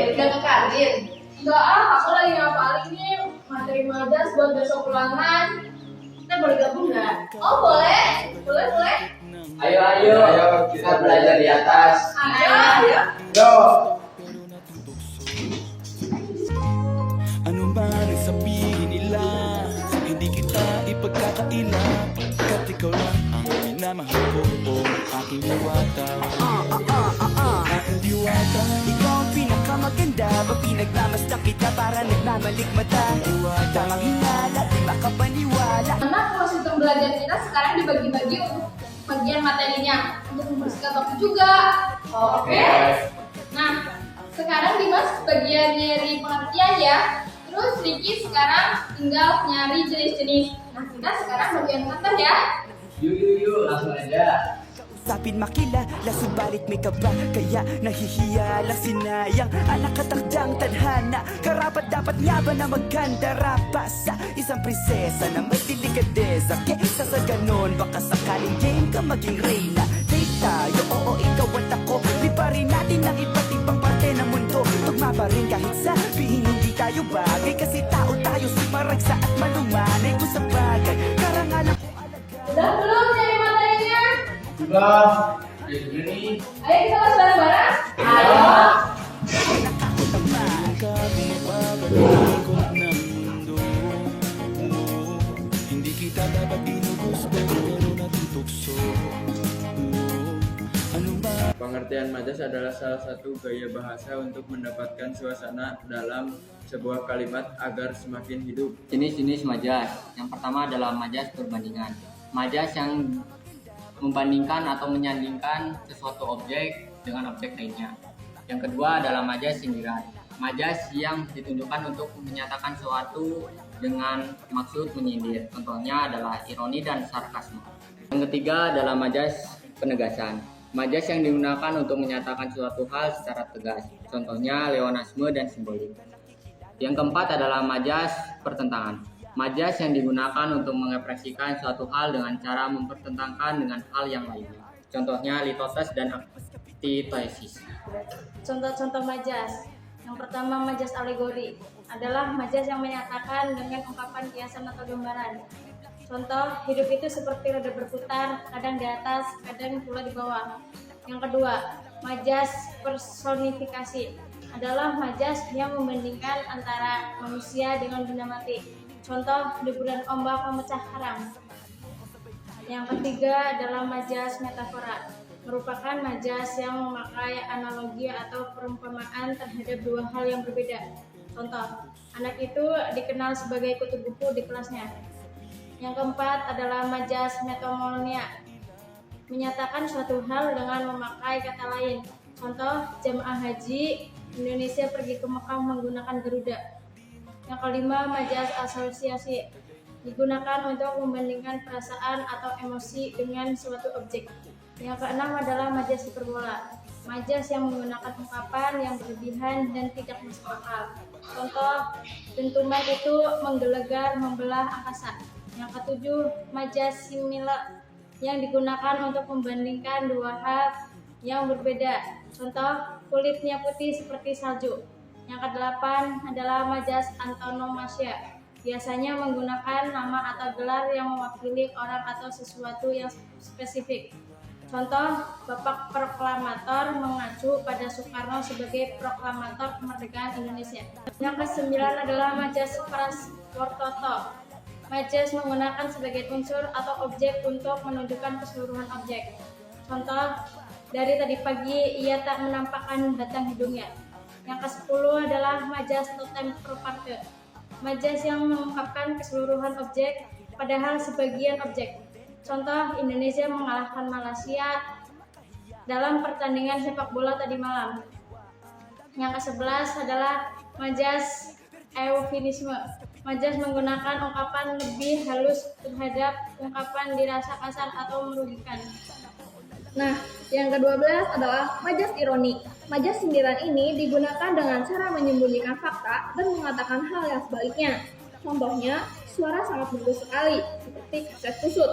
Udah ngekarin? Enggak aku lagi ngapalin nih materi majas buat besok ulangan. Kita boleh gabung nggak? Oh boleh, boleh. Ayo, kita belajar di atas. Ayo. Yo. Ano man ang sabihin nila, hindi kita ipagkakaila, pagkat ikaw lang ang minamahal ko, aking diwata. Aking diwata. Ikaw ang pinakamaganda, pag pinagmamasdan kita para nagmamalikmata. Tamang hinala, di makapaniwala. Nah, kalau sistem belajar kita sekarang dibagi-bagi untuk bagian materinya, untuk membersihkan topik juga. Oke. Nah, sekarang Dimas bagian nyari pengertian ya. Terus Ricky sekarang tinggal nyari jenis-jenis. Nah, kita sekarang bagian kata ya. Yuk, langsung aja. Usapin makilala, subalit may kaba, kaya nahihiya lang sinayang anak katakdang tadhana. Karapat dapat nga ba na magkanda rapa sa isang prinsesa na may delikadeza? Kesa sa ganon, baka sakaling game ka maging reyna. Date tayo, oo ikaw at ako, liparin natin ang iba't ibang parte ng mundo. Tugma pa rin kahit sabihin hindi tayo bagay, kasi tao tayo si maragsa at malumanay kung sa bagay. Karangalan ko Udah belum nyari materinya? Sudah. Ini. Ayo kita bahas bareng-bareng. Ayo. kami mapapalungkot ng mundo. Hindi kita dapat ginugusto pero natutukso. Ano ba? Pengertian majas adalah salah satu gaya bahasa untuk mendapatkan suasana dalam sebuah kalimat agar semakin hidup. Jenis-jenis majas. Yang pertama adalah majas perbandingan. Majas yang membandingkan atau menyandingkan sesuatu objek dengan objek lainnya. Yang kedua adalah majas sindiran. Majas yang ditunjukkan untuk menyatakan sesuatu dengan maksud menyindir. Contohnya adalah ironi dan sarkasme. Yang ketiga adalah majas penegasan. Majas yang digunakan untuk menyatakan suatu hal secara tegas. Contohnya leonasme dan simbolik. Yang keempat adalah majas pertentangan. Majas yang digunakan untuk mengekspresikan suatu hal dengan cara mempertentangkan dengan hal yang lainnya. Contohnya litotes dan antitesis. Contoh-contoh majas. Yang pertama majas alegori adalah majas yang menyatakan dengan ungkapan kiasan atau gambaran. Contoh, hidup itu seperti roda berputar, kadang di atas, kadang pula di bawah. Yang kedua, majas personifikasi adalah majas yang membandingkan antara manusia dengan benda mati. Contoh, deburan ombak memecah karang. Yang ketiga adalah majas metafora, merupakan majas yang memakai analogi atau perumpamaan terhadap dua hal yang berbeda. Contoh, anak itu dikenal sebagai kutu buku di kelasnya. Yang keempat adalah majas metomonia, menyatakan suatu hal dengan memakai kata lain. Contoh, jemaah haji Indonesia pergi ke Mekah menggunakan Garuda. Yang kelima, majas asosiasi, digunakan untuk membandingkan perasaan atau emosi dengan suatu objek. Yang keenam adalah majas hiperbola, majas yang menggunakan ungkapan yang berlebihan dan tidak masuk akal. Contoh, dentuman itu menggelegar membelah angkasa. Yang ketujuh, majas simila, yang digunakan untuk membandingkan dua hal yang berbeda. Contoh, kulitnya putih seperti salju. Yang kedelapan adalah majas antonomasia, biasanya menggunakan nama atau gelar yang mewakili orang atau sesuatu yang spesifik. Contoh, Bapak Proklamator mengacu pada Soekarno sebagai proklamator kemerdekaan Indonesia. Yang kesembilan adalah majas prasportoto, majas menggunakan sebagai unsur atau objek untuk menunjukkan keseluruhan objek. Contoh, dari tadi pagi ia tak menampakkan batang hidungnya. Yang ke-10 adalah majas totem proparte, majas yang mengungkapkan keseluruhan objek padahal sebagian objek. Contoh, Indonesia mengalahkan Malaysia dalam pertandingan sepak bola tadi malam. Yang ke-11 adalah majas eufemisme, majas menggunakan ungkapan lebih halus terhadap ungkapan dirasa kasar atau merugikan. Nah, yang ke-12 adalah majas ironi. Majas sindiran ini digunakan dengan cara menyembunyikan fakta dan mengatakan hal yang sebaliknya. Contohnya, suara sangat bagus sekali, seperti kaset kusut.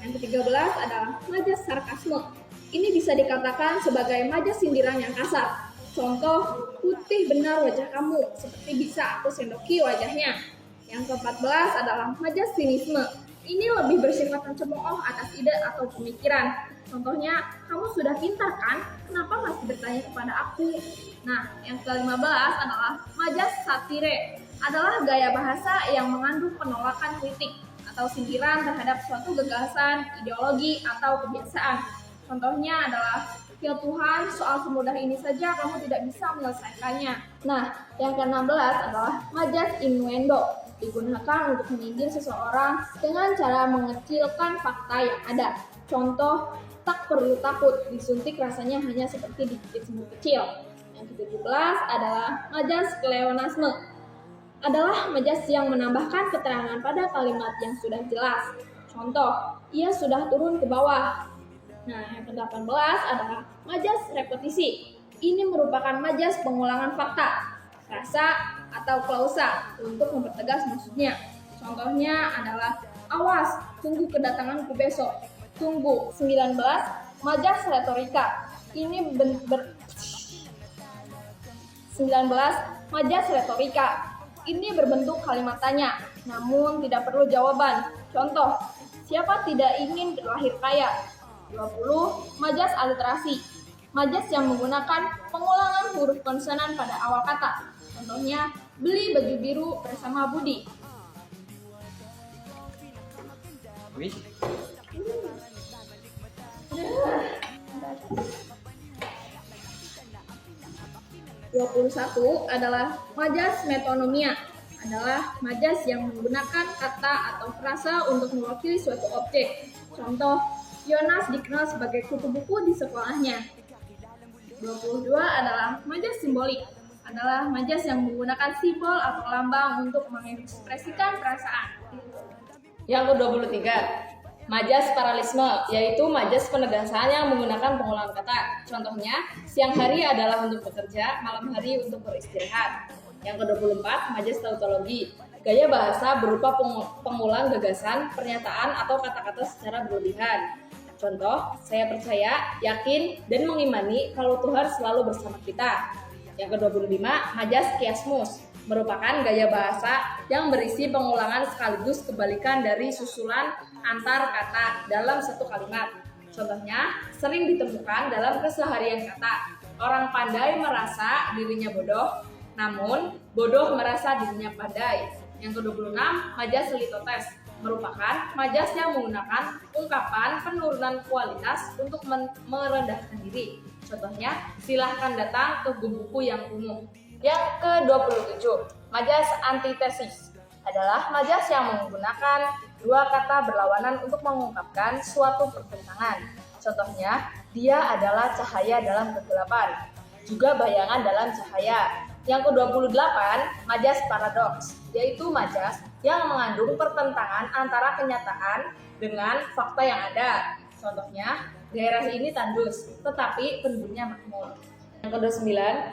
Yang ke-13 adalah majas sarkasme. Ini bisa dikatakan sebagai majas sindiran yang kasar. Contoh, putih benar wajah kamu, seperti bisa aku sendoki wajahnya. Yang ke-14 adalah majas sinisme. Ini lebih bersifat mencemooh atas ide atau pemikiran. Contohnya, kamu sudah pintar kan? Kenapa masih bertanya kepada aku? Nah, yang ke-15 adalah majas satire. Adalah gaya bahasa yang mengandung penolakan kritik atau sindiran terhadap suatu gagasan, ideologi, atau kebiasaan. Contohnya adalah, ya Tuhan, soal semudah ini saja kamu tidak bisa menyelesaikannya. Nah, yang ke-16 adalah majas innuendo. Digunakan untuk menyindir seseorang dengan cara mengecilkan fakta yang ada. Contoh, tak perlu takut, disuntik rasanya hanya seperti digigit semut kecil. Yang ke-17 adalah majas pleonasme. Adalah majas yang menambahkan keterangan pada kalimat yang sudah jelas. Contoh, ia sudah turun ke bawah. Nah, yang ke-18 adalah majas repetisi. Ini merupakan majas pengulangan fakta, frasa, atau klausa untuk mempertegas maksudnya. Contohnya adalah, awas, tunggu kedatanganku besok. Tunggu. 19. Majas retorika. 19. Majas retorika. Ini berbentuk kalimat tanya, namun tidak perlu jawaban. Contoh, siapa tidak ingin terlahir kaya? 20. Majas aliterasi. Majas yang menggunakan pengulangan huruf konsonan pada awal kata. Contohnya, beli baju biru bersama Budi. Wih, 21 adalah majas metonomia. Adalah majas yang menggunakan kata atau frasa untuk mewakili suatu objek. Contoh, Yonas dikenal sebagai kutu buku di sekolahnya. 22 adalah majas simbolik. Adalah majas yang menggunakan simbol atau lambang untuk mengekspresikan perasaan. Yang ke-23, majas paralisme, yaitu majas penegasan yang menggunakan pengulangan kata. Contohnya, siang hari adalah untuk bekerja, malam hari untuk beristirahat. Yang ke-24, majas tautologi, gaya bahasa berupa pengulang gagasan, pernyataan, atau kata-kata secara berlebihan. Contoh, saya percaya, yakin, dan mengimani kalau Tuhan selalu bersama kita. Yang ke-25, majas kiasmus, merupakan gaya bahasa yang berisi pengulangan sekaligus kebalikan dari susulan antar kata dalam satu kalimat. Contohnya, sering ditemukan dalam keseharian kata. Orang pandai merasa dirinya bodoh, namun bodoh merasa dirinya pandai. Yang ke-26, majas litotes, merupakan majas yang menggunakan ungkapan penurunan kualitas untuk merendahkan diri. Contohnya, silahkan datang ke buku yang kumuh. Yang ke-27, majas antitesis, adalah majas yang menggunakan dua kata berlawanan untuk mengungkapkan suatu pertentangan. Contohnya, dia adalah cahaya dalam kegelapan, juga bayangan dalam cahaya. Yang ke-28, majas paradoks, yaitu majas yang mengandung pertentangan antara kenyataan dengan fakta yang ada. Contohnya, daerah ini tandus, tetapi penduduknya makmur. Yang ke-29,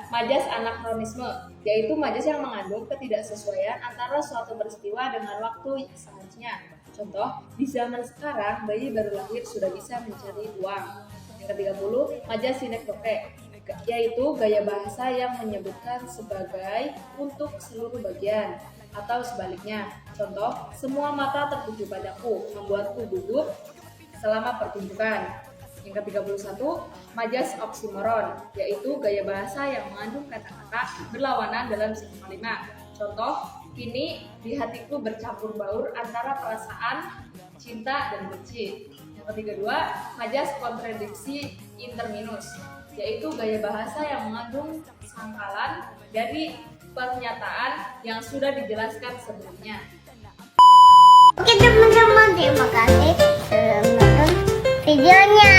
majas anakronisme, yaitu majas yang mengandung ketidaksesuaian antara suatu peristiwa dengan waktu seharusnya. Contoh, di zaman sekarang bayi baru lahir sudah bisa mencari uang. Yang ke-30, majas sinekdoche, yaitu gaya bahasa yang menyebutkan sebagai untuk seluruh bagian atau sebaliknya. Contoh, semua mata tertuju padaku, membuatku gugup selama pertunjukan. Yang ke-31, majas oksimoron, yaitu gaya bahasa yang mengandung kata-kata berlawanan dalam satu kalimat. Contoh, kini di hatiku bercampur baur antara perasaan cinta dan benci. Yang ke-32, majas kontradiksi interminus, yaitu gaya bahasa yang mengandung sangkalan dari pernyataan yang sudah dijelaskan sebelumnya. Oke teman-teman, terima kasih sudah menonton videonya.